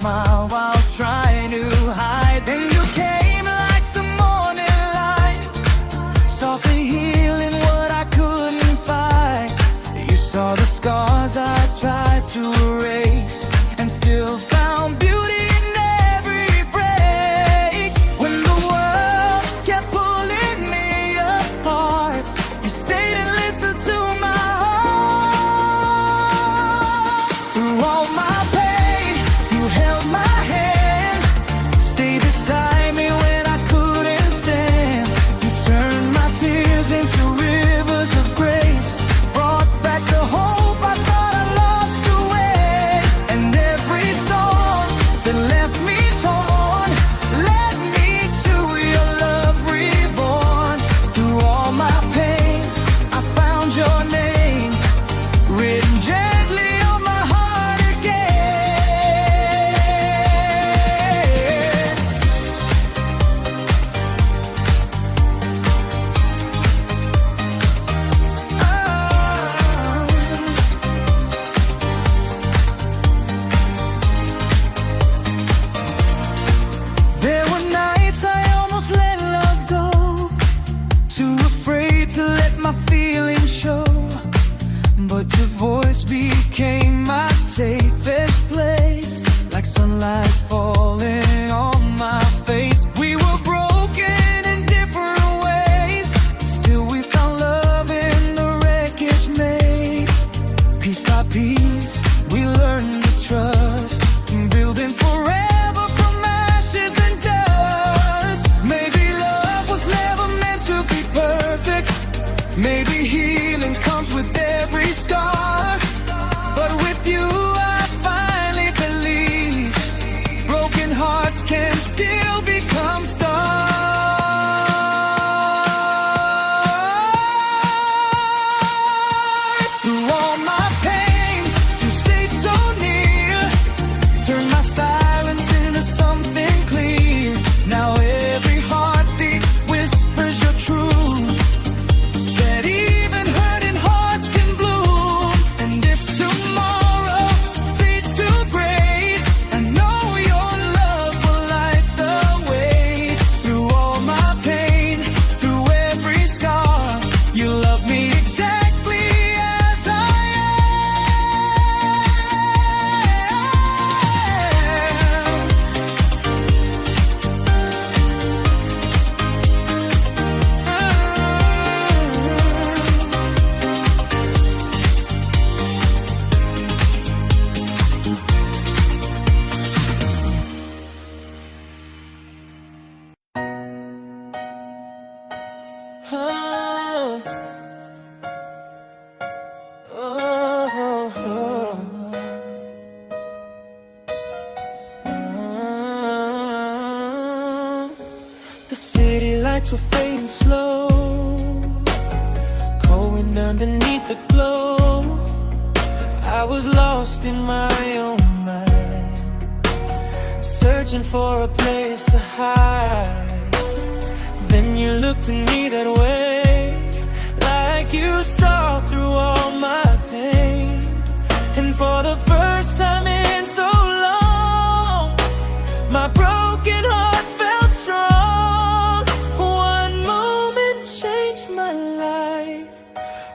smile while trying to hide. Then you came like the morning light, softly healing what I couldn't fight. You saw the scars I tried to erase, and still found beauty in every break. When the world kept pulling me apart, you stayed and listened to my heart. Through all my pain, you held my hand, stayed beside me when I couldn't stand. You turned my tears into rivers of grace, brought back the hope I thought I lost away. And every storm that left me torn led me to your love reborn. Through all my pain, I found your name, written gently on my heart again. There were nights I almost let love go, too afraid to let my feelings show. But your voice became my safest place, like sunlight falling on my face. We were broken in different ways, still we found love in the wreckage made. Piece by piece, we learned to trust, building forever from ashes and dust. Maybe love was never meant to be perfect, maybe healing comes with every scar. But with you I finally believe broken hearts can still become stars. Through all my pain, you stayed so near, turned my silence into something clear. Now every heartbeat whispers your truth, that even hurting hearts can bloom. And if tomorrow fades to gray, I know your love will light the way. Through all my pain, through every scar, you love me exactly as I The city lights were fading slow, going underneath the glow. I was lost in my own mind, searching for a place to hide. Then you looked at me that way, like you saw through all my pain. And for the first time in so long, my broken heart felt strong. One moment changed my life,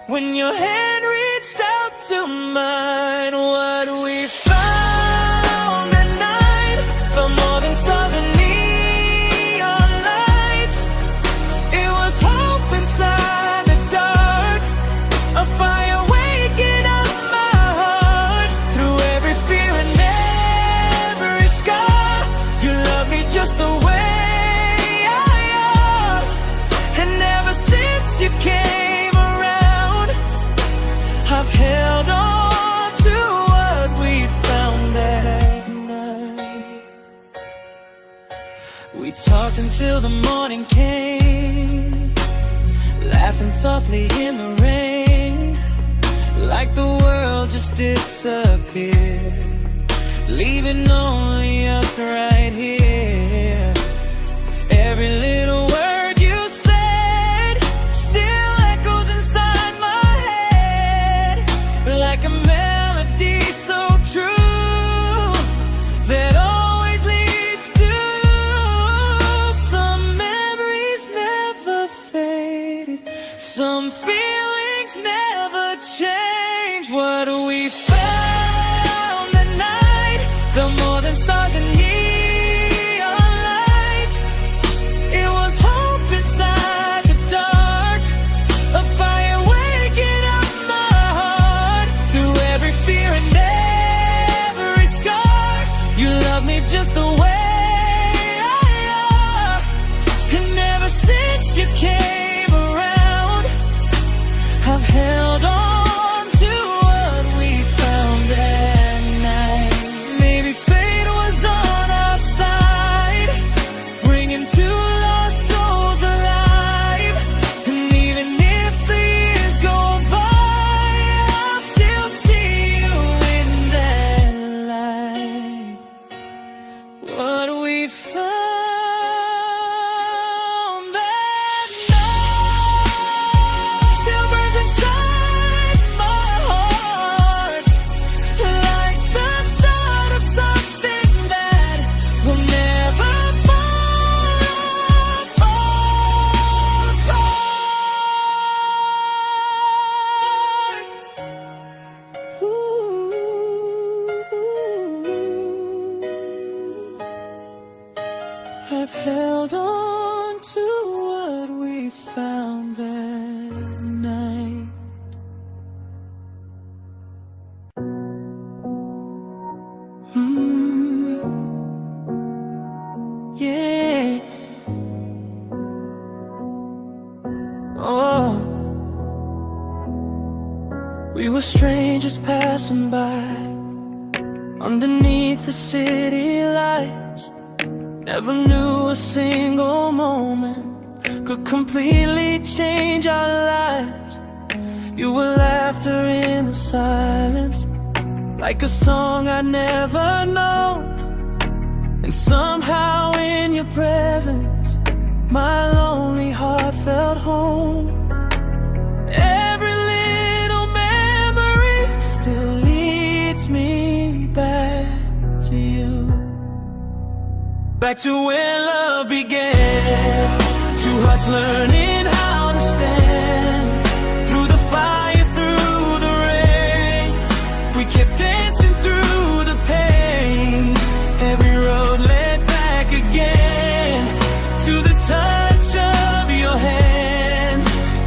when your hand reached out to mine. What we found that night felt more than stars and neon lights. It was hope inside the dark, a fire waking up my heart. Through every fear and every scar, you love me just the way I am. And ever since you came around, I've held on to what we found that night. We talked until the morning came, laughing softly in the rain, like the world just disappeared, leaving only us right here. Every little word you said still echoes inside my head, like a melody so true that all were strangers passing by underneath the city lights. Never knew a single moment could completely change our lives. You were laughter in the silence, like a song I'd never known. And somehow in your presence, my lonely heart felt home. Every little memory still leads me back to you, back to where love began. Two hearts learning how to stand through the fire, through the rain. We kept dancing through the pain. Every road led back again to the touch of your hand.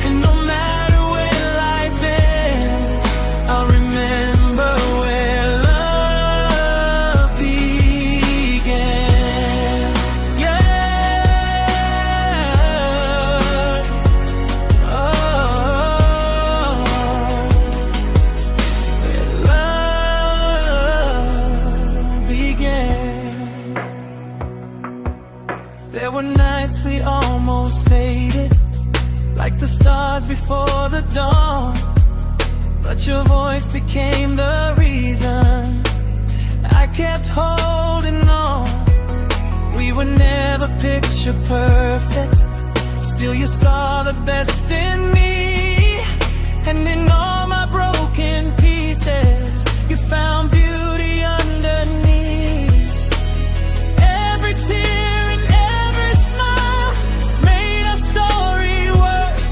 And no matter where life ends, I'll remember where love began. Yeah. Oh, where love began. There were nights we almost faded, like the stars before the dawn. But your voice became the reason I kept holding on. We were never picture perfect, still you saw the best in me. And in all my broken pieces, you found beauty underneath. Every tear and every smile made our story worth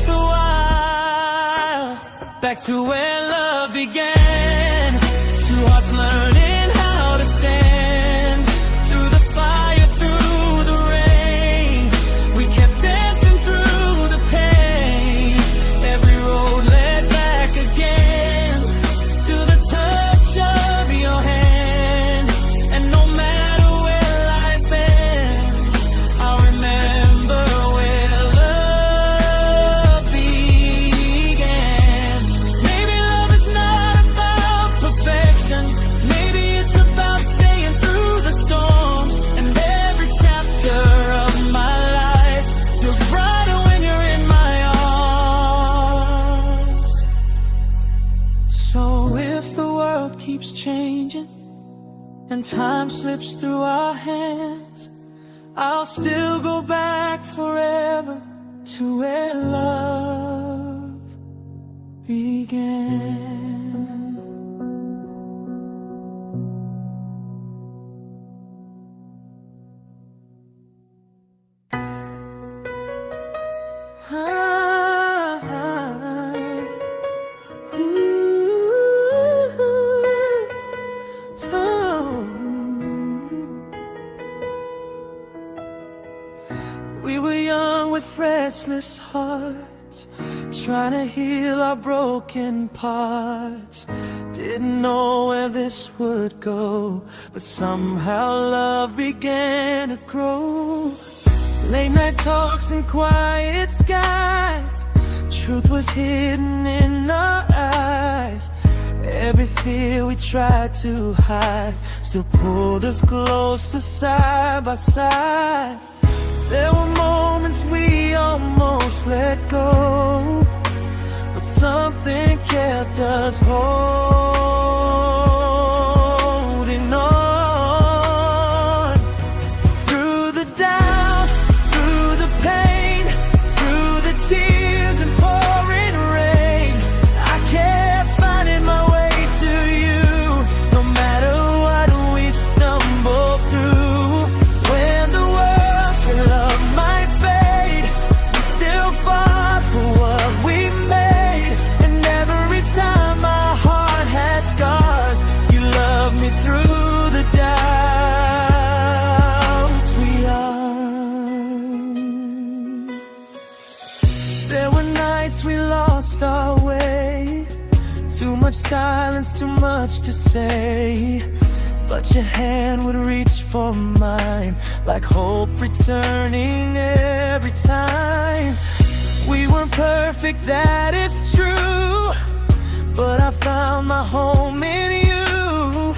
the while. Back to where love began. Two hearts learning how to stand through the fire, through the rain. We kept dancing through the pain. Every road led back again to the touch of your hand. And no matter where life ends, I'll remember where love began. Maybe love is not about perfection. Maybe it's about staying through the storms. And every chapter of my life feels brighter when you're in my arms. So if the world keeps changing and time slips through our hands, I'll still go back forever to where love began. We were young with restless hearts, trying to heal our broken parts. Didn't know where this would go, but somehow love began to grow. Late night talks and quiet skies, truth was hidden in our eyes. Every fear we tried to hide still pulled us closer side by side. There were moments we almost let go, but something kept us holding on. Through the doubt, through the pain, through the tears and pouring rain, I kept finding my way to you. No matter what we stumbled through, when the world said love might fade, we still fought for what we made. And every time my heart had scars, you loved me through the doubts we owned. There were nights we lost our way, too much silence, too much to say. But your hand would reach for mine, like hope returning every time. We weren't perfect, that is true, but I found my home in you.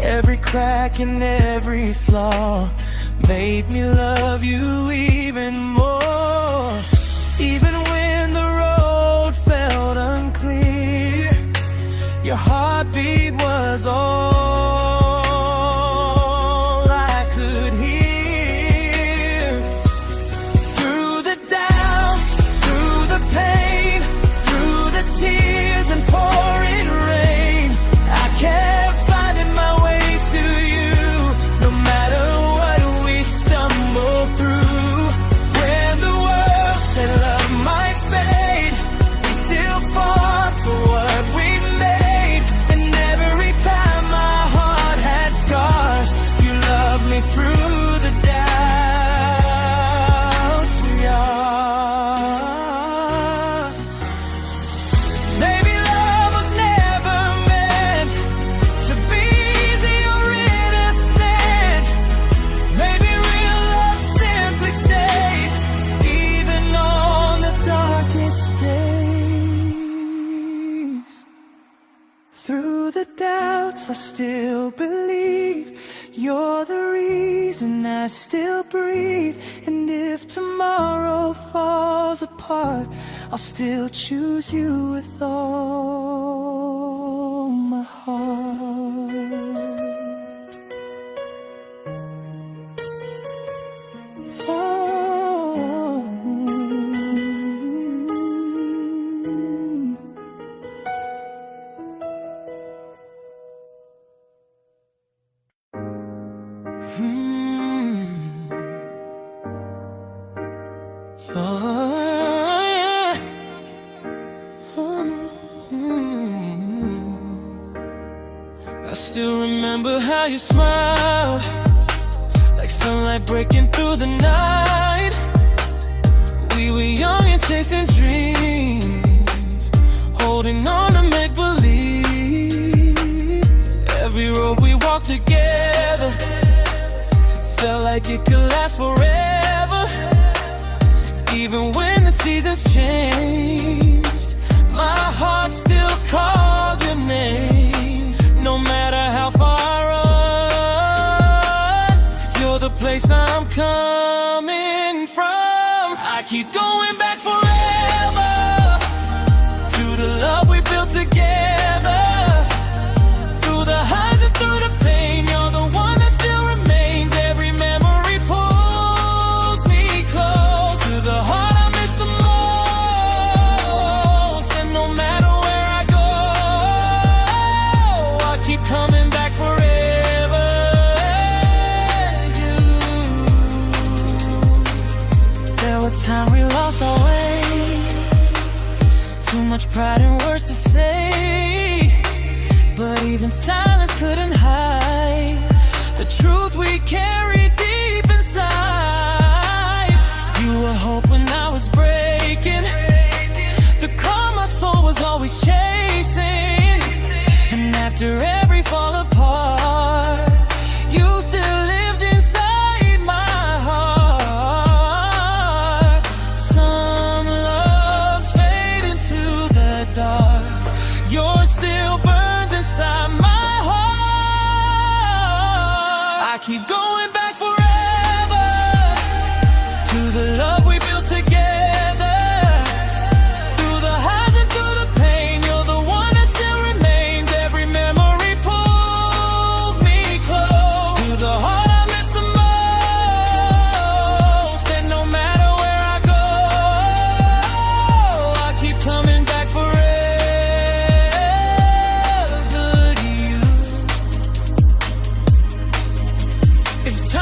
Every crack and every flaw made me love you even more. Even when the road felt unclear, your heartbeat was all I could hear. Through the doubts, through the pain, through the tears and pouring rain, I kept finding my way to you. No matter what we stumble through, when the world said love might fade, we still fought for what we made. And every time my heart had scars, you loved me through the doubts. We are. Maybe love was never meant to be easy or innocent. Maybe real love simply stays, even on the darkest days. Through the doubts, I still believe you're the reason I still breathe. And if tomorrow falls apart, I'll still choose you with all my heart. Oh. I still remember how you smiled, like sunlight breaking through the night. We were young and chasing dreams, holding on to make-believe. Every road we walked together felt like it could last forever. Even when the seasons changed, my heart still called your name. No matter how far I run, you're the place I'm coming from. I keep going back forever to the love we built together. Through the highs and through the pain, you're the one that still remains. Every memory pulls me close to the heart I miss the most. And no matter where I go, I keep coming back forever. You. There were times we lost our way, too much pride and words to say, but even silence couldn't hide the truth we carried deep inside. You were hope when I was breaking, the calm my soul was always chasing. And after every fall apart, you still lived inside my heart. Some loves fade into the dark, yours still burns inside my heart. I keep going back forever to the love we built together. Through the highs and through the pain, you're the one that still remains. Every memory pulls me close to the heart I miss the most. And no matter where I go, I keep coming back forever to you. If time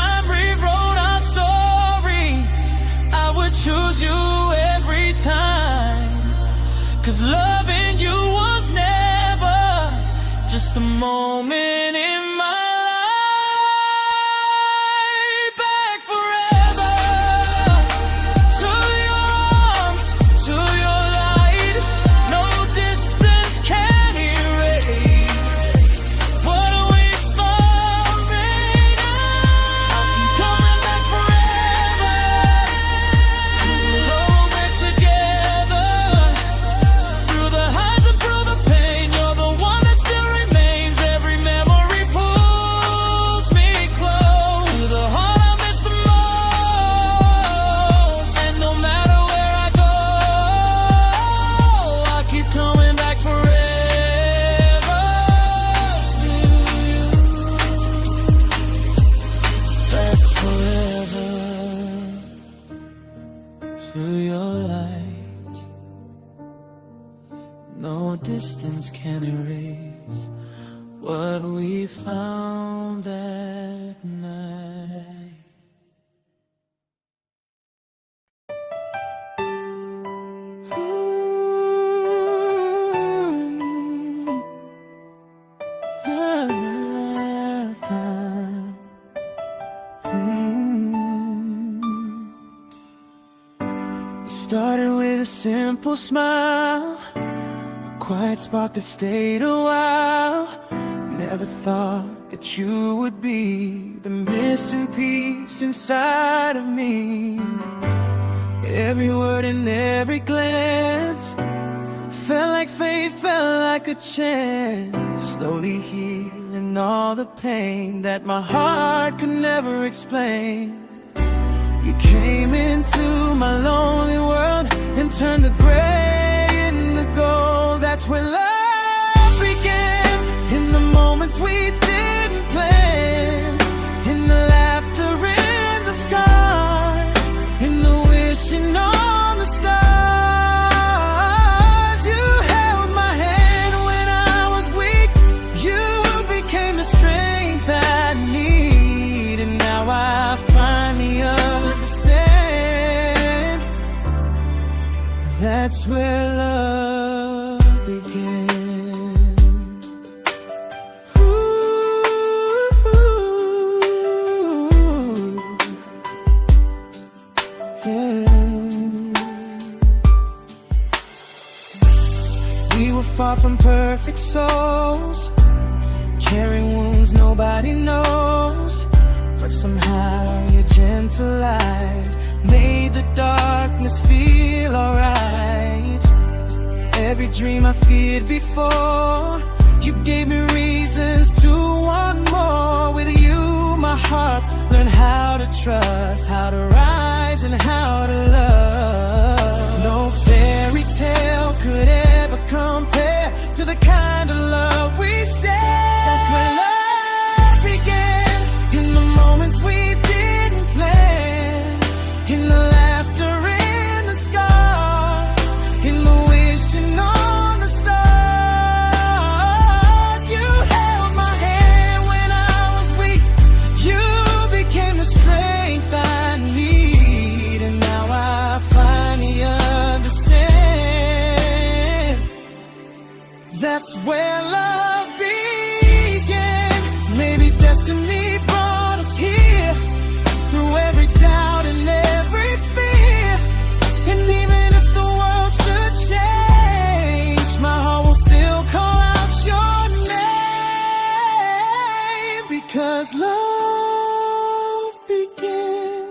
found that night. It started with a simple smile, a quiet spark that stayed a while. Never thought that you would be the missing piece inside of me. Every word and every glance felt like fate, felt like a chance. Slowly healing all the pain that my heart could never explain. You came into my lonely world and turned the gray into gold. That's where love began, in the moments we didn't plan, in the laughter, in the scars, in the wishing on the stars. You held my hand when I was weak. You became the strength I need, and now I finally understand. That's where love began. Ooh, yeah. We were far from perfect souls, carrying wounds nobody knows. But somehow your gentle light made the darkness feel alright. Every dream I feared before, you gave me reasons to want more. With you, my heart learned how to trust, how to rise and how to love. No fairy tale could ever compare to the kind of love we share. That's where love began, in the moments we didn't plan, in the laughter, in the scars, in the wishing on the stars. You held my hand when I was weak. You became the strength I need, and now I finally understand. That's where love began. Maybe destiny brought us here, through every doubt and every fear. And even if the world should change, my heart will still call out your name. Because love began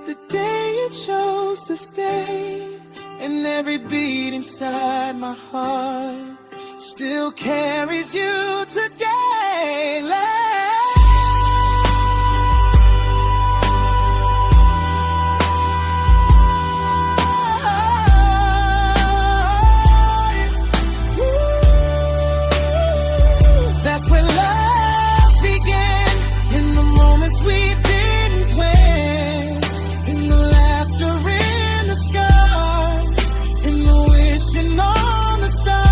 the day you chose to stay, and every beat inside my heart still carries you today. That's where love began, in the moments we didn't plan, in the laughter, in the scars, in the wishing on the stars.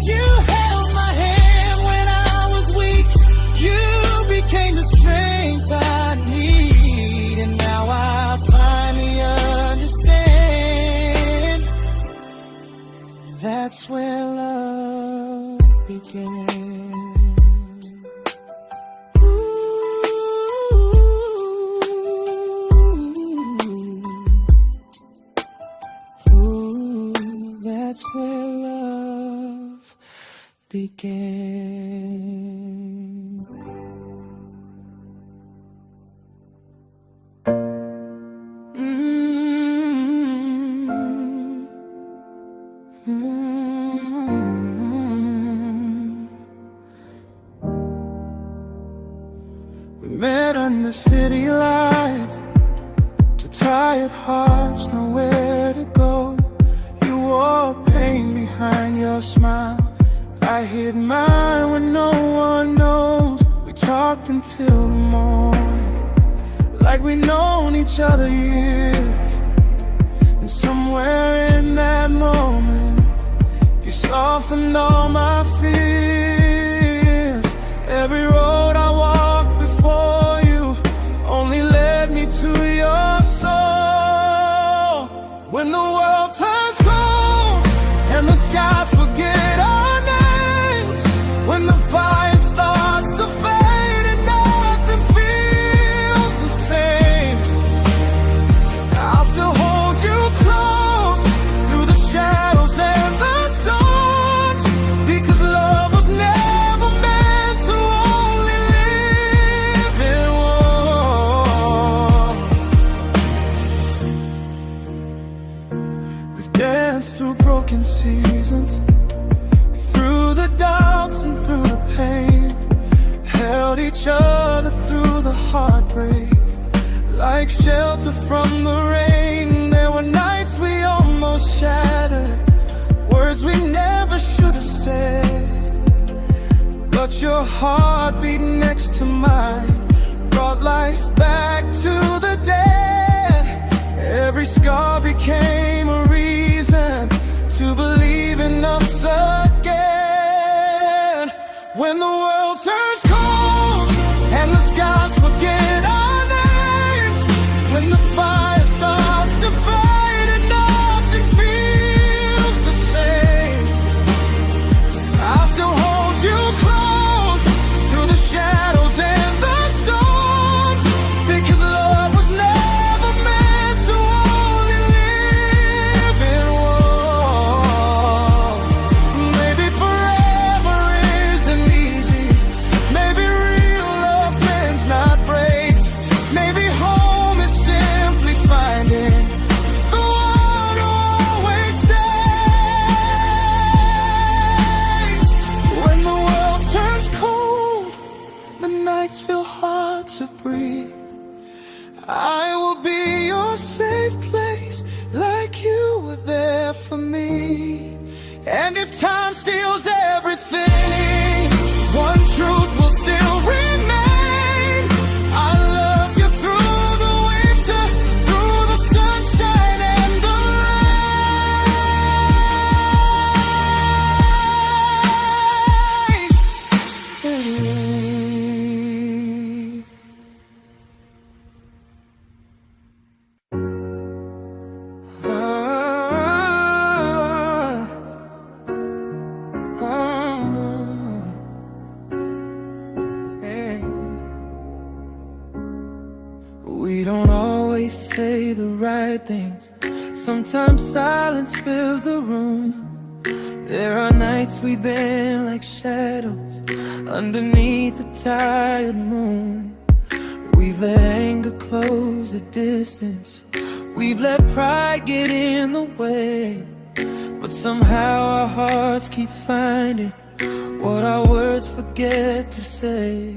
You held my hand when I was weak. You became the strength I need, and now I finally understand. That's where love began. Ooh, that's where love began. We met under city lights, two tired hearts, nowhere to go. You wore pain behind your smile. I hid mine when no one knows. We talked until the morning, like we'd known each other years. And somewhere in that moment, you softened all my fears. each other through the heartbreak, like shelter from the rain. There were nights we almost shattered, words we never should have said. But your heartbeat next to mine brought life back to the dead. Every scar became a reason to believe in us again. When the world turns cold and the skies forget our names, when the fire starts to fade and nothing feels the same, I'll still hold you close through the shadows and the storms, because love was never meant to only live in war. Maybe forever isn't easy, maybe real love bends not breaks, maybe home is simply finding the one who always stays. When the world turns cold, the nights feel hard to breathe, I will be your safe place, like you were there for me. And if time steals everything, one truth will still remain: I love you through the winter, through the sunshine and the rain. We don't always say the right things, sometimes silence fills the room. There are nights we bend like shadows underneath the tired moon. We've let anger close the distance, we've let pride get in the way, but somehow our hearts keep finding what our words forget to say.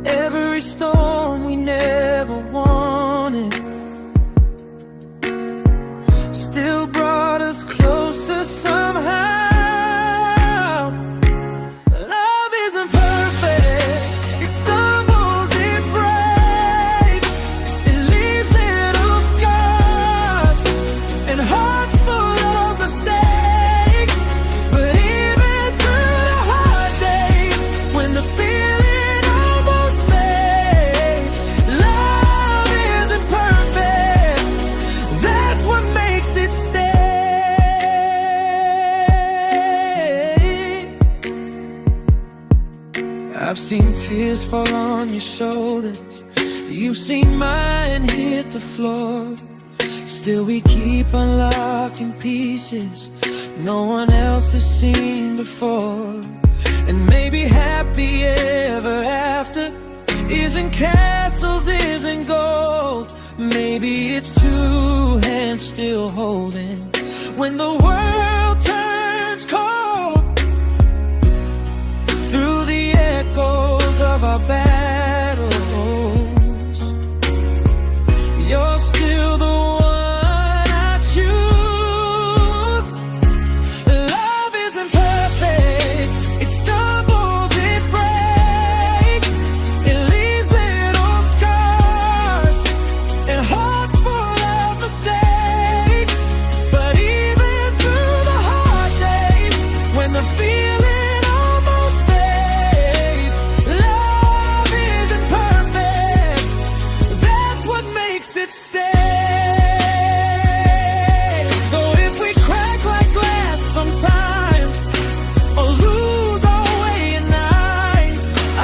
Every storm we never wanted still brought us closer somehow. Love isn't perfect, it stumbles, it breaks, it leaves little scars and hearts full of mistakes. But even through the hard days, when the feeling almost fades, love isn't perfect, that's what makes it stay. I've seen tears fall on your shoulders, you've seen mine hit the floor. Still we keep unlocking pieces no one else has seen before. And maybe happy ever after isn't castles, isn't gold. Maybe it's two hands still holding when the world turns cold. Through the echoes of our battles, you're still the one I choose. Love isn't perfect, it stumbles, it breaks, it leaves little scars and hearts full of mistakes. But even through the hard days, when the feeling almost fades, love isn't perfect, that's what makes it stay. So if we crack like glass sometimes, or lose our way at night,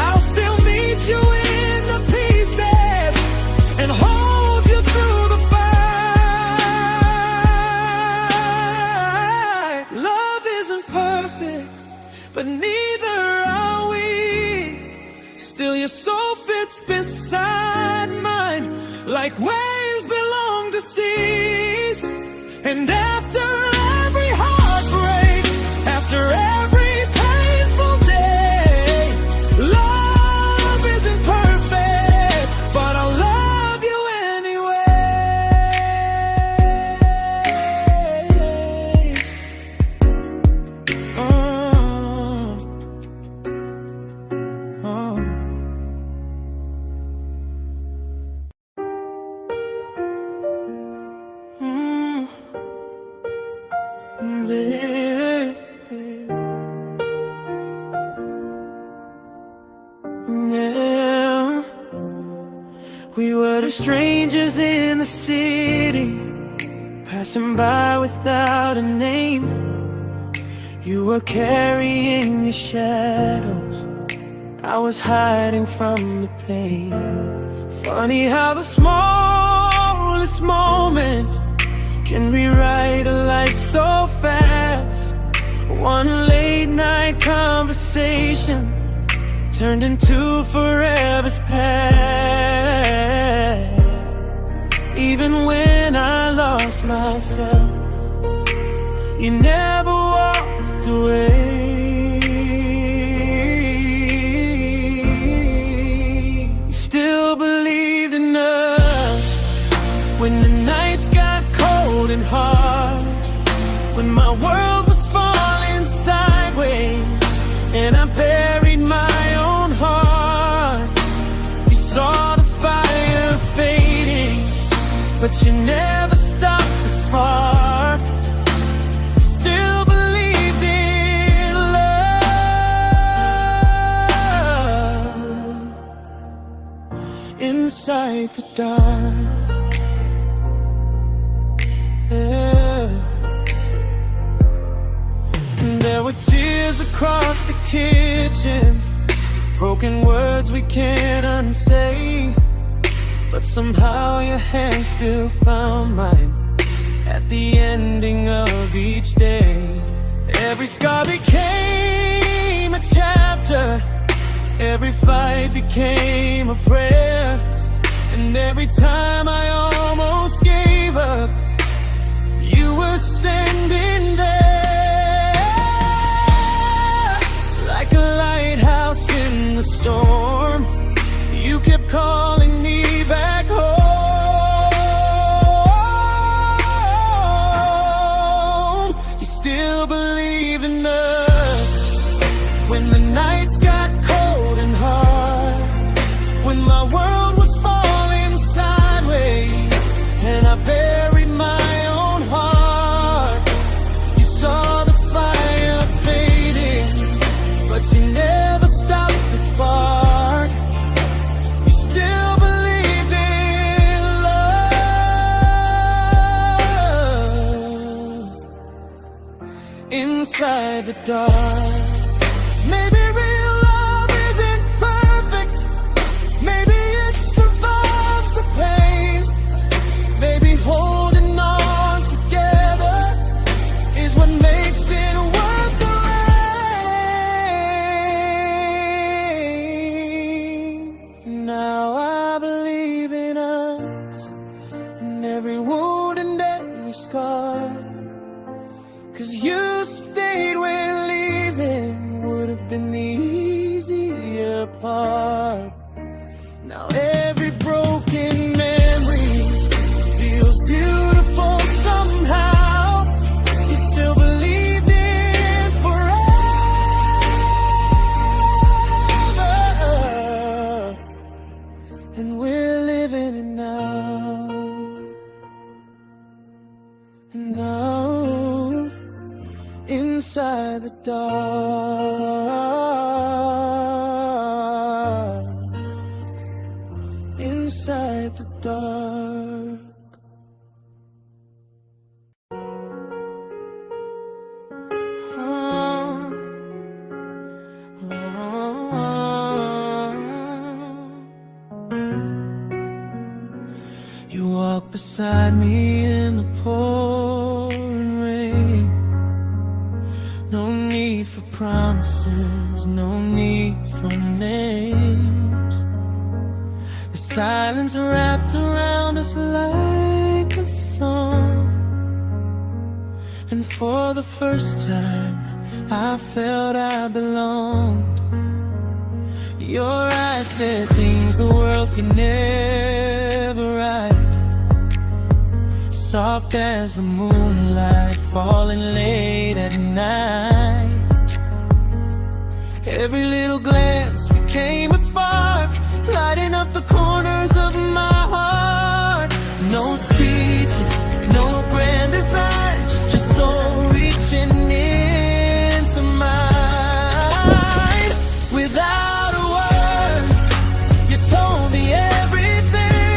I'll still meet you in the pieces and hold you through the fight. Love isn't perfect, but neither are we. Still your soul fits beside mine, like waves belong to seas. And after every heartbreak, after every painful day, We were the strangers in the city, passing by without a name. You were carrying your shadows, I was hiding from the pain. Funny how the smallest moments can rewrite a life so fast. One late night conversation turned into forever's past. Even when I lost myself, you never walked away. You still believed in us when the nights got cold and hard, when my world was falling sideways and I buried my own heart. You saw the fire fading, but you never stopped the spark. You still believed in love inside the dark. Yeah. And there were tears across the kitchen, broken words we can't unsay, but somehow your hand still found mine at the ending of each day. Every scar became a chapter, every fight became a prayer, and every time I almost gave up, you were standing there, like a lighthouse in the storm. You kept calling me back home. You still believe in us when the nights got cold and hard, when my world was falling sideways and I buried my own heart. You saw the fire fading, but you never stopped the spark. You still believed in love inside the dark. Maybe real love isn't perfect, maybe it survives the pain. Maybe holding on together is what makes it worth the rain. Now I believe in us, in every wound and every scar, 'cause you stayed when leaving would have been the easier part. Now every broken memory feels beautiful somehow. You still believed in forever, and we're living it now. Now inside the dark, inside the dark. You walk beside me in the pouring rain. No need for promises, no need for names. The silence wrapped around us like a song, and for the first time I felt I belonged. Your eyes said things the world could never write, soft as the moonlight falling late at night. Every little glance became a spark, lighting up the corners of my heart. No speeches, no grand design, just your soul reaching into mine. Without a word, you told me everything.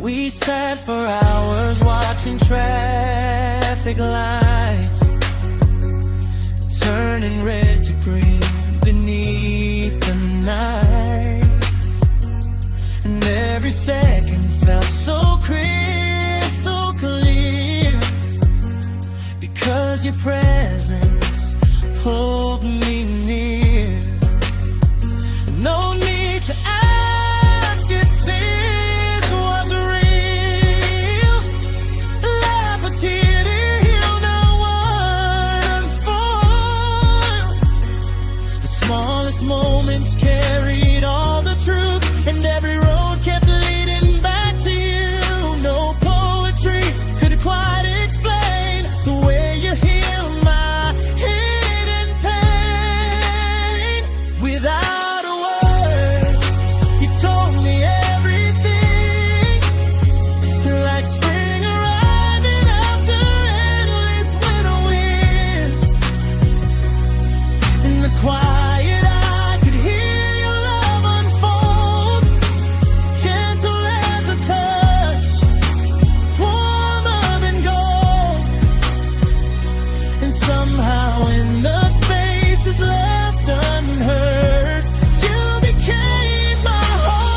We sat for hours watching traffic lights turning red to green beneath the night, and every second felt so crystal clear, because your presence pulled me near. No need to ask if this was real. Laugh a tear to heal, now unfold. The smallest moments carried all the truth, and every road kept leading back to you. No poetry could quite explain the way you heal my hidden pain. Without a word, you told me everything, like spring arriving after endless winter winds. In the quiet, I could hear your love unfold, gentle as a touch, warmer than gold. And somehow in the spaces left unheard, you became my home.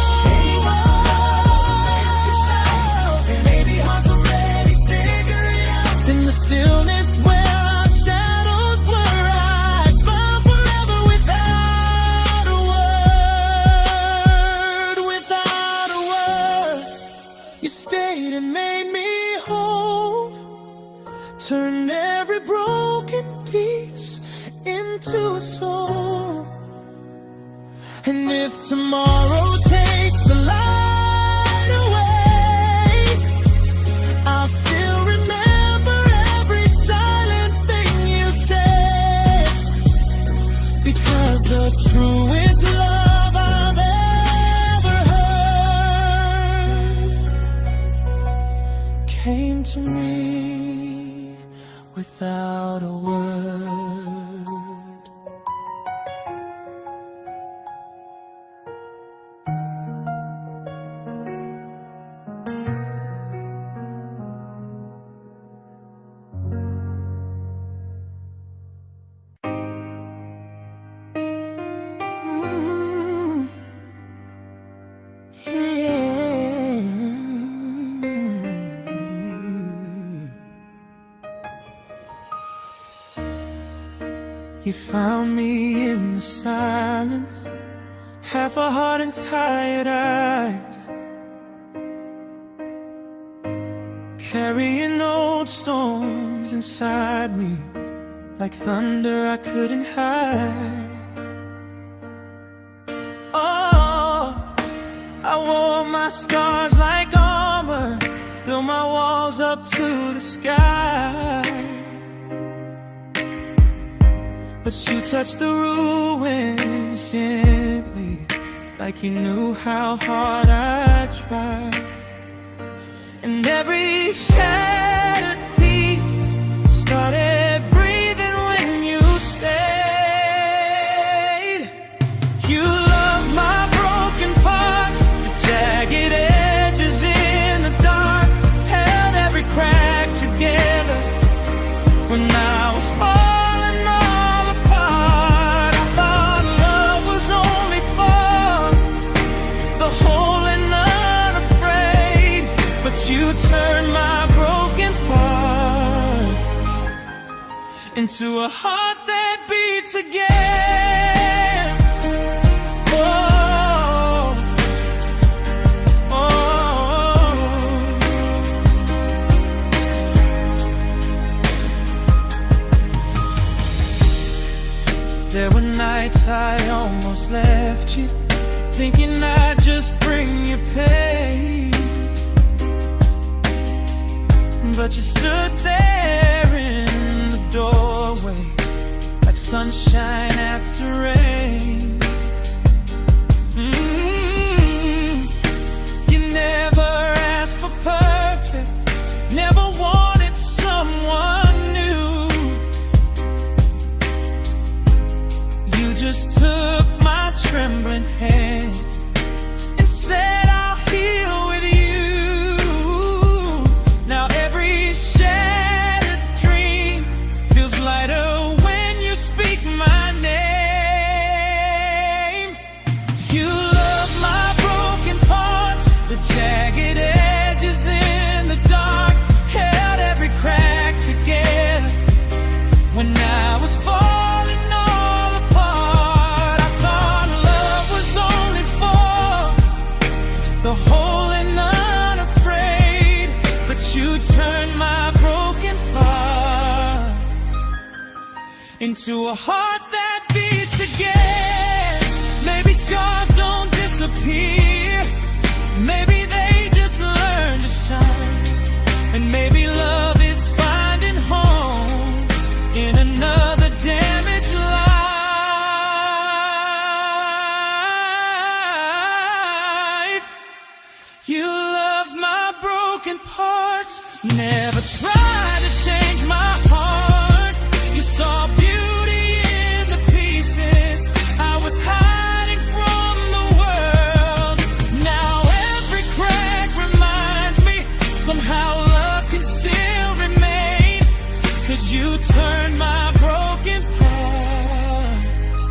And maybe hearts already figure it out. In the stillness where our shadows blur, I found forever without a word. Without a word, you stayed and made me whole, turned every broken piece into a soul. And if tomorrow takes the light away, I'll still remember every silent thing you said, because the truest love I've ever heard came to me without a word. You found me in the silence, half a heart and tired eyes, carrying old storms inside me, like thunder I couldn't hide. Oh, I wore my scars like armor, built my walls up to the sky. But you touched the ruins gently, like you knew how hard I tried. And every shattered piece started breathing when you stayed. You loved my broken parts, the jagged edges in the dark, held every crack together when I was falling. You turned my broken parts into a heart that beats again. Oh, oh. There were nights I almost left you, thinking I'd just bring you pain. But you stood there in the doorway, like sunshine after rain. You never asked for perfect, never wanted someone new. You just took my trembling hands and said, I'll heal with you. jagged edges in the dark held every crack together. When I was falling all apart, I thought love was only for the whole and unafraid. But you turned my broken heart into a heart that beats again. Maybe scars don't disappear, maybe they just learn to shine. And maybe love is finding home in another damaged life. You love my broken parts, never tried to change my heart. You saw beauty in the pieces I was hiding from the world. Now every crack reminds me somehow love can still remain. 'Cause you turned my broken heart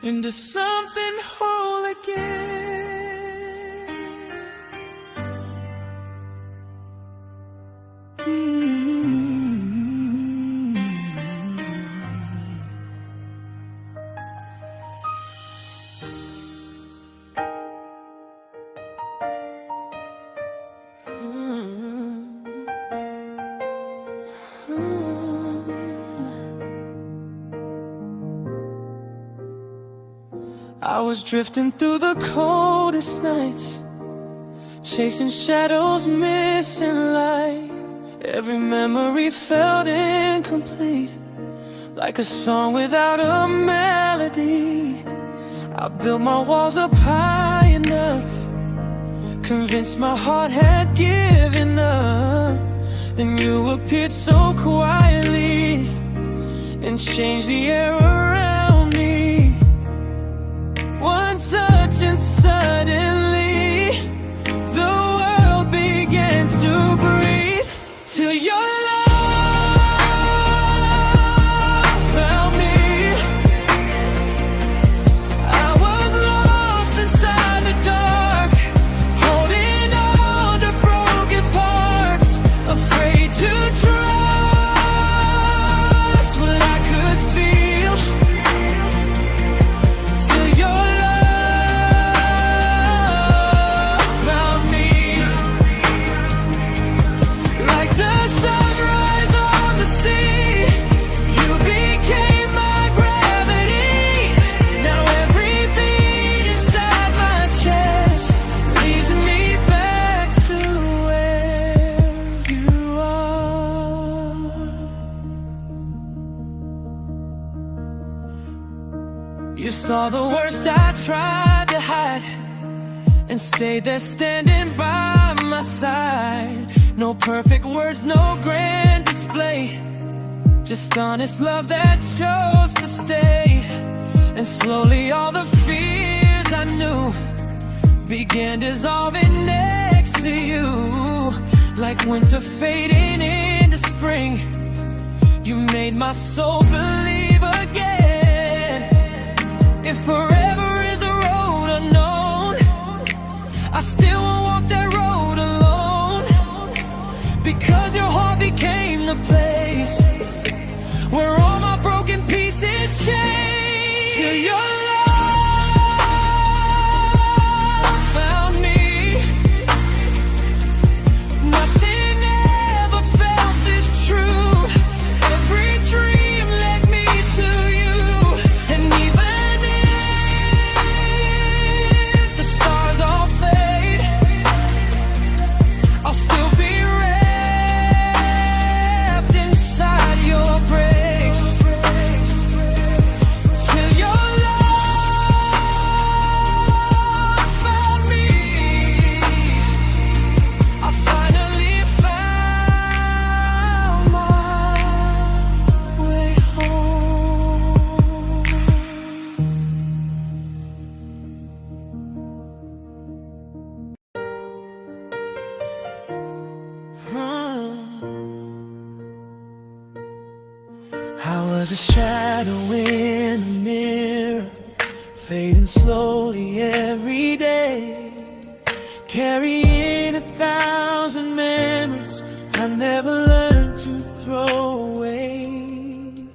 into something whole again. I was drifting through the coldest nights, chasing shadows, missing light. Every memory felt incomplete, like a song without a melody. I built my walls up high enough, convinced my heart had given up. Then you appeared so quietly and changed the air around me. One touch and suddenly the world began to breathe. Till your love found me. I was lost inside the dark, holding on to broken parts, afraid to trust what I could feel. Till your you saw the worst I tried to hide, and stayed there standing by my side. No perfect words, no grand display, just honest love that chose to stay. And slowly all the fears I knew began dissolving next to you. Like winter fading into spring, you made my soul believe again. If forever is a road unknown, I still won't walk that road alone. Because your heart became the place where all my broken pieces change. Till your love found me. Nothing ever felt this true. Every dream led me to you. And even if the stars all fade, I'll still be wrapped inside your grace. Till your love found me. I finally found my way home. I was a shadow in the mirror, fading slowly every day, carrying in 1,000 memories I never learned to throw away.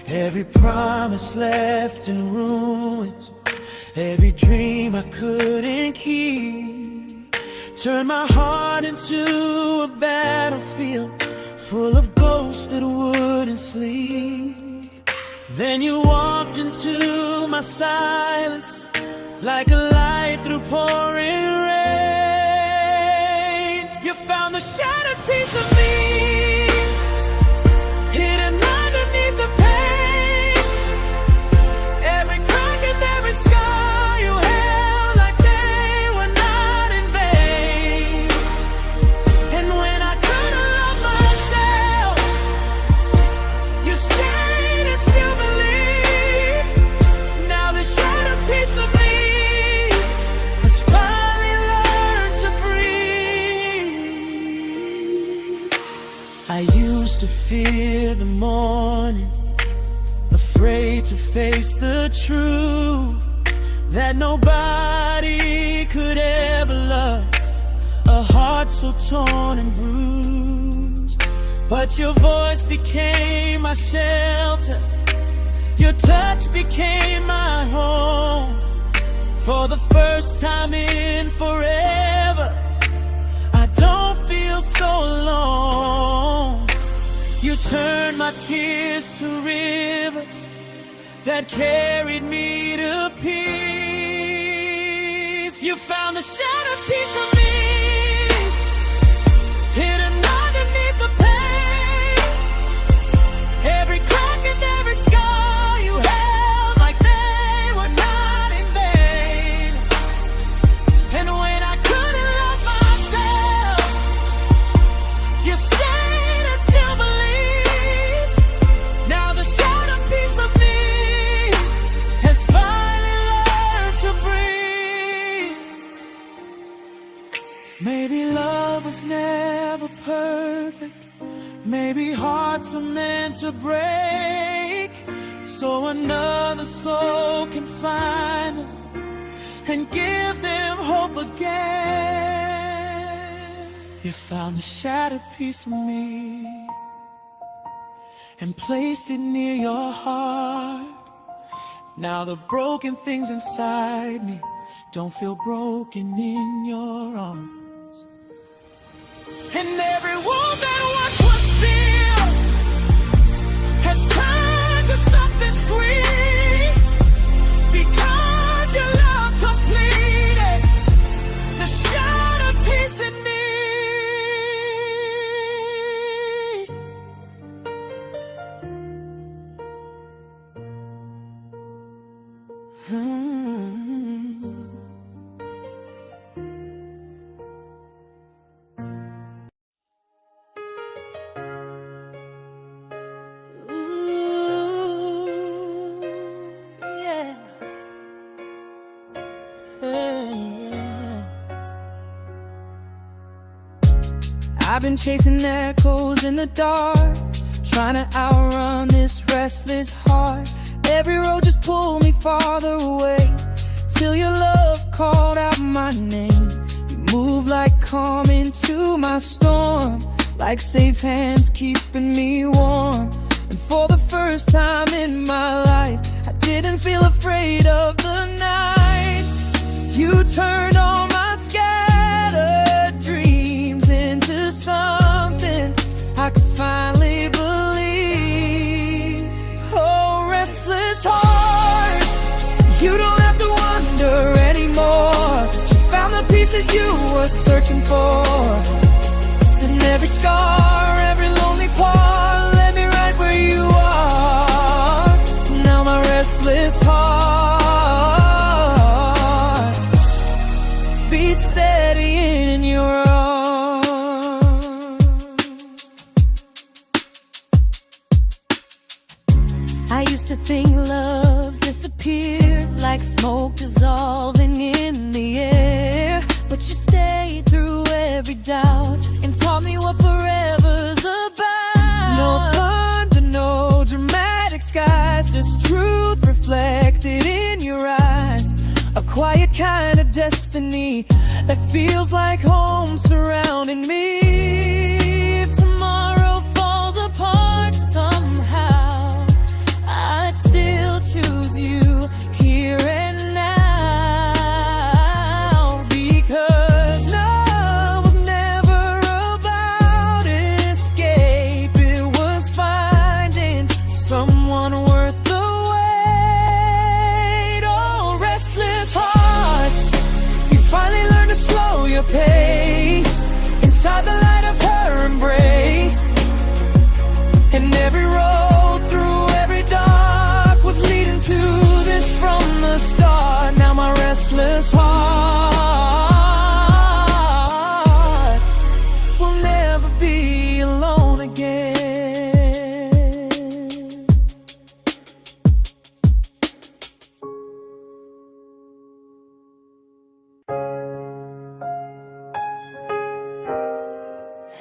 Every promise left in ruins, every dream I couldn't keep. Turned my heart into a battlefield full of ghosts that wouldn't sleep. Then you walked into my silence like a light through pouring rain. You found the shattered piece of me hidden underneath the pain. Every crack and every scar you held like they were not in vain. And when I couldn't love myself, you stayed and still believed. Now the shattered piece of me has finally learned to breathe. I used to fear the morning, afraid to face the truth that nobody could ever love a heart so torn and bruised. But your voice became my shelter, your touch became my home. For the first time in forever, I don't feel so alone. You turned my tears to rivers that carried me to peace. You found the shattered piece of me hidden underneath the pain. Every crack and every scar you held like they were not in vain. And when I couldn't love myself, you stayed and still believed. Now the shattered piece of me has finally learned to breathe. Maybe love was never perfect. Maybe hearts are meant to break, so another soul can find them and give them hope again. You found the shattered piece of me and placed it near your heart. Now the broken things inside me don't feel broken in your arms. And every wound that once was filled has turned to something sweet, because your love completed the shattered piece in me. I've been chasing echoes in the dark, trying to outrun this restless heart. Every road just pulled me farther away, till your love called out my name. You moved like calm into my storm, like safe hands keeping me warm. And for the first time in my life, I didn't feel afraid of the night. You turned all my scattered dreams into something I could finally believe. Oh, restless heart, you don't have to wonder anymore. She found the pieces you were searching for, and every scar, every lonely part led me right where you are. Now my restless heart beats steady in your arms. I used to think love disappeared like smoke dissolving in the air, but you stayed through every doubt and taught me what forever's about. No thunder, no dramatic skies, just truth reflected in your eyes. A quiet kind of destiny that feels like home surrounded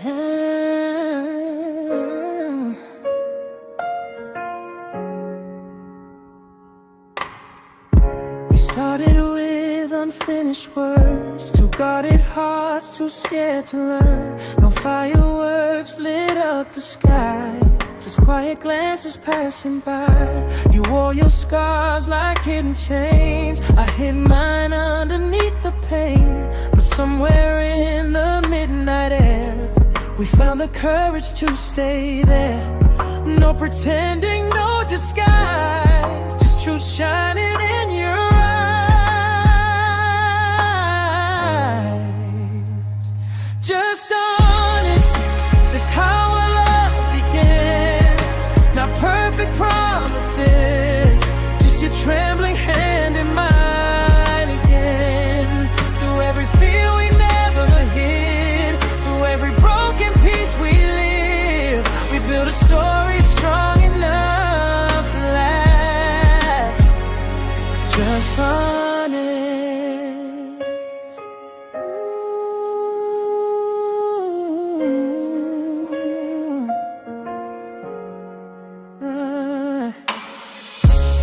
We started with unfinished words, two guarded hearts, too scared to learn. No fireworks lit up the sky, just quiet glances passing by. You wore your scars like hidden chains, I hid mine underneath the pain. But somewhere in the midnight air, we found the courage to stay there. No pretending, no disguise, just truth shining in your eyes. Just honest, that's how our love began. Not perfect promises, just your trembling hand in mine again. Through every fear we never hid, through every broken piece we live, we built a story strong enough to last. Just honest.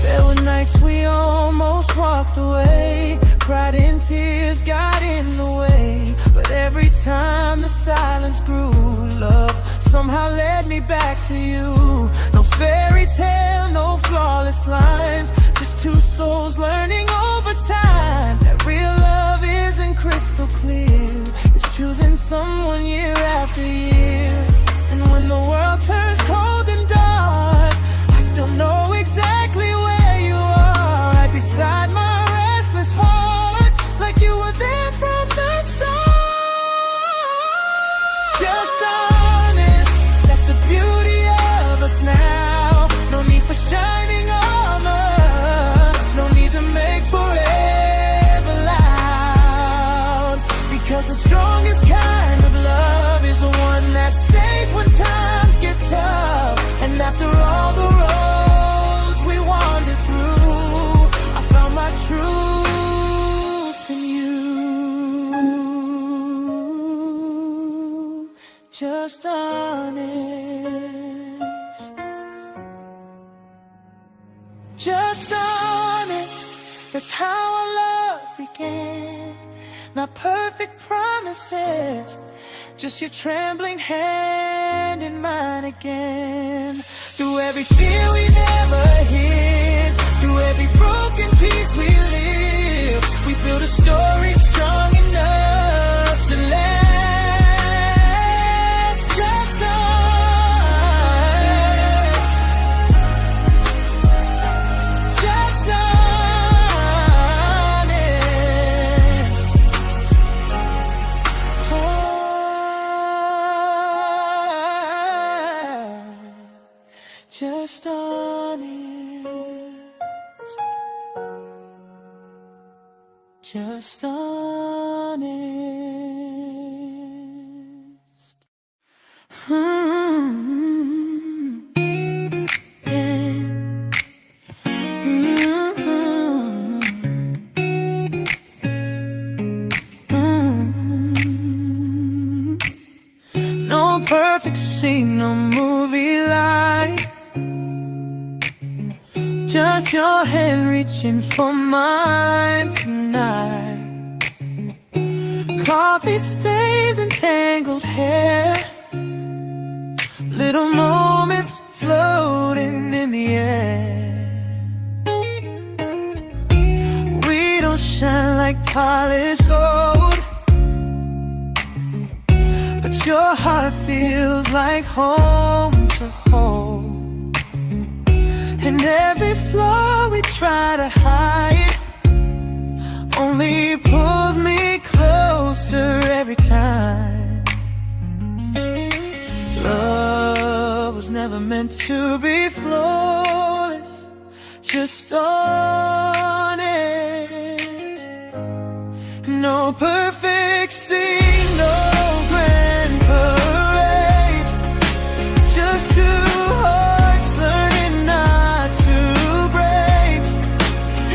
There were nights we almost walked away, cried in tears, got in the way. But every time the silence grew, love somehow led me back to you. No fairy tale, no flawless lines, just two souls learning over time that real love isn't crystal clear. It's choosing someone year after year. And when the world turns cold and dark, I still know exactly where you are, right beside my restless heart, like you were there from the start. Just honest, that's the beauty of us now. No need for shining armor, no need to make forever loud. Because the strongest kind of love is the one that stays when times get tough. And after all the roads we wandered through, I found my truth in you. Just honest. Just honest, that's how our love began. Not perfect promises, just your trembling hand in mine again. Through every fear we never hid, through every broken piece we live, we built a story strong enough to last. Just honest, just honest. Just honest, just honest. Yeah. No perfect scene, no movie line, just your hand reaching for mine tonight. Coffee stains and tangled hair, little moments floating in the air. We don't shine like polished gold, but your heart feels like home to hold. And every flaw we try to hide only pulls me closer every time. Love was never meant to be flawless, just honest. No perfect scene, no grand parade, just two hearts learning not to break.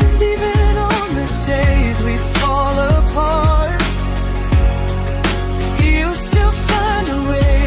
And even on the days we fall apart, you still find a way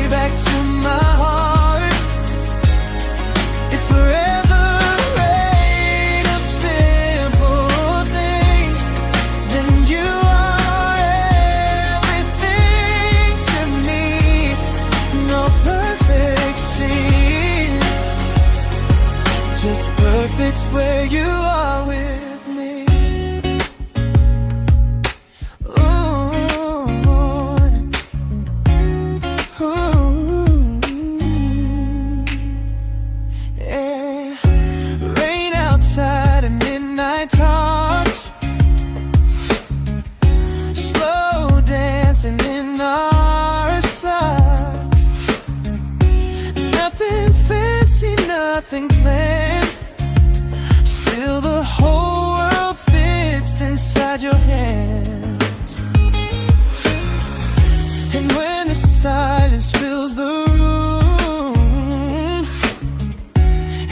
silence fills the room.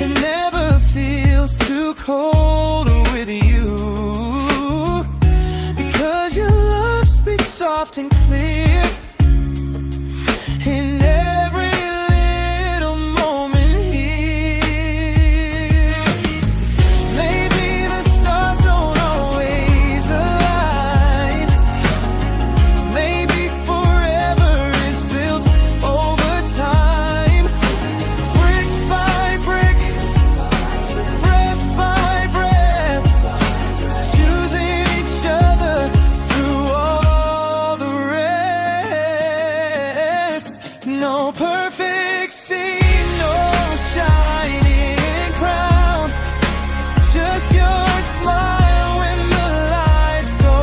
It never feels too cold with you, because your love speaks soft and clear in every little moment here. Maybe the stars don't always align. Maybe forever is built over time. Brick by brick, breath by breath, choosing each other through all the rest. No perfect scene, no shining crown, just your smile when the lights go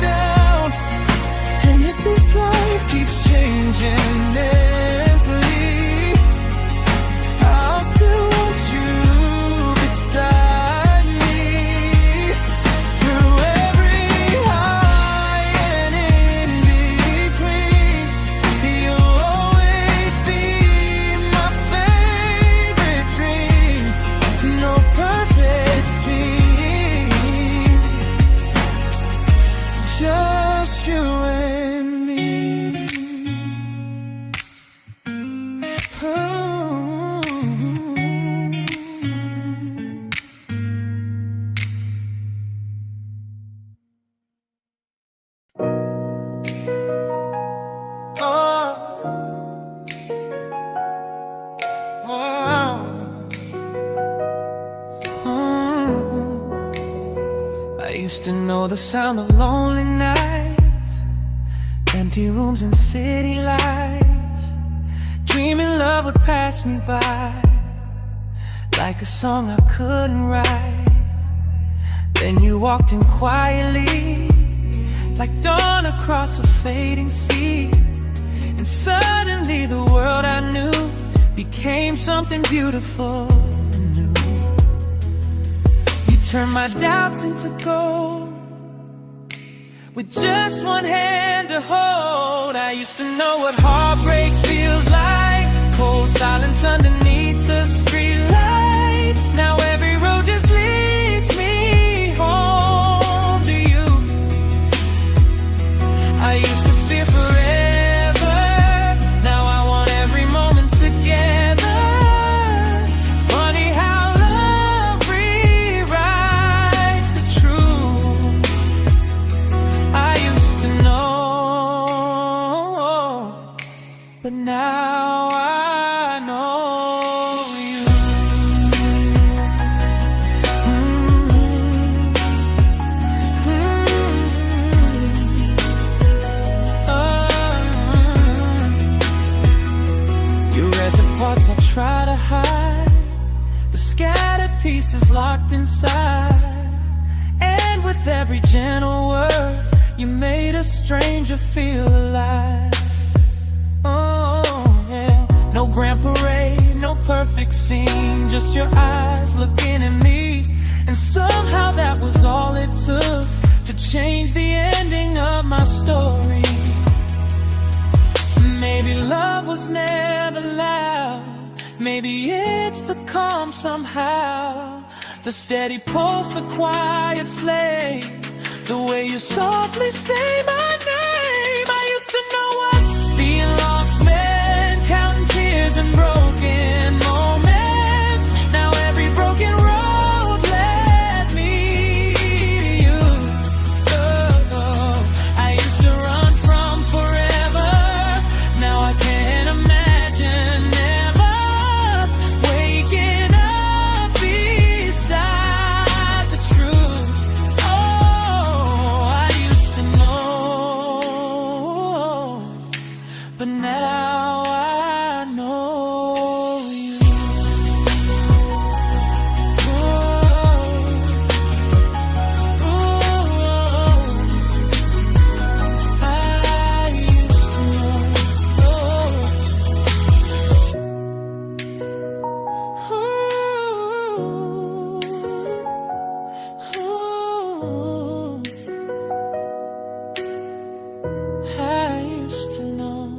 down. And if this life keeps changing endlessly, I'll still want you beside me. Through every high and in between, you'll always be my favorite dream. No perfect scene, just you and me. I used to know the sound of lonely nights, empty rooms and city lights, dreaming love would pass me by like a song I couldn't write. Then you walked in quietly, like dawn across a fading sea, and suddenly the world I knew became something beautiful and new. You turned my doubts into gold with just one hand to hold. I used to know what heartbreak feels like, cold silence underneath the streetlights. Now every road just leads me home to you. I used to fear forever, now I want every moment together. Funny how love rewrites the truth. I used to know, but now I know you. You read the parts I try to hide, the scattered pieces locked inside. And with every gentle word, you made a stranger feel alive. Oh, yeah. No grand parade, no perfect scene, just your eyes looking at me. And somehow that was all it took to change the ending of my story. Maybe love was never loud, maybe it's the calm somehow, the steady pulse, the quiet flame, the way you softly say my name. I used to know what being lost meant, counting tears and broken moments. Now every broken road led me to you. Oh, I used to run from forever, now I can't imagine never waking up beside the truth. Oh, I used to know, but now I know you. I used to know. I used to know.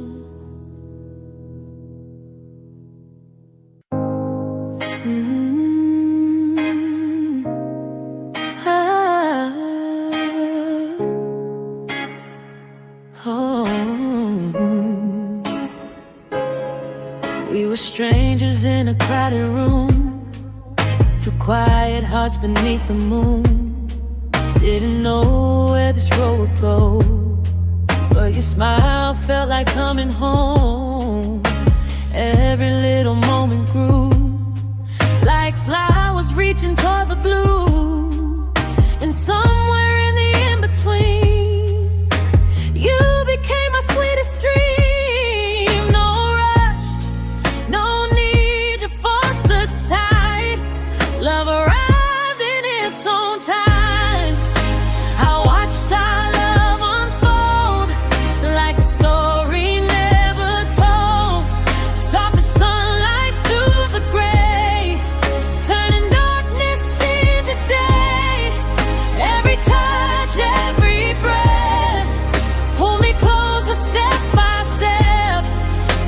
We were strangers in a crowded room, two quiet hearts beneath the moon. Didn't know where this road would go, but your smile felt like coming home. Every little moment grew, like flowers reaching toward the blue. And somewhere in the in-between, you became my sweetest dream. No rush, no need to force the tide. Love arrived in its own time. I watched our love unfold like a story never told. Soft as sunlight through the gray, turning darkness into day. Every touch, every breath, pull me closer step by step.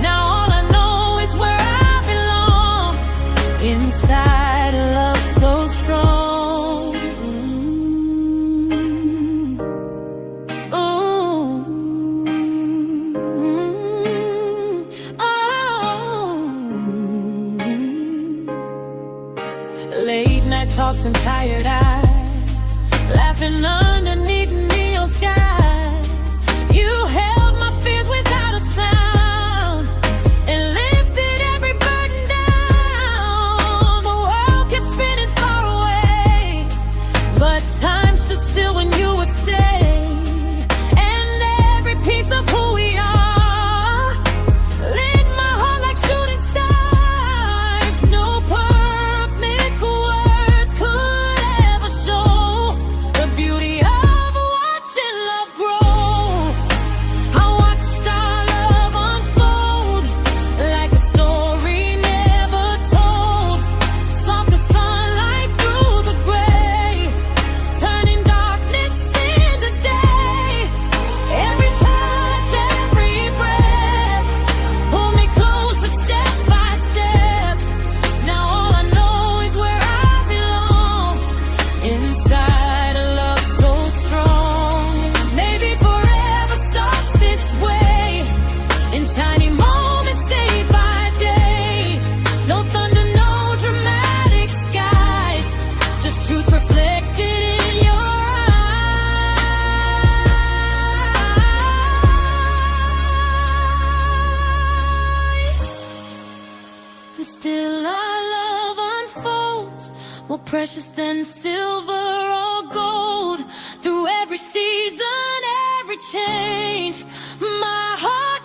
Now all I know is where I belong, inside a love so strong. Late night talks and tired eyes, laughing underneath neon skies. You held my fears without a sound and lifted every burden down. The world kept spinning far away, but time stood still when you would stay. And every piece of who we are lit my heart like shooting stars. No perfect words could ever show the beauty of watching love grow. I watched our love unfold like a story never told. Soft as sunlight through the gray, turning darkness into day. Every touch, every breath, pull me closer step by step. Now all I know is where I belong, inside a love so strong. Maybe forever starts this way, in tiny moments day by day. No thunder, no dramatic skies, just truth reflected in your eyes. And still our love unfolds, more precious than silver or gold. Through every season, every change, my heart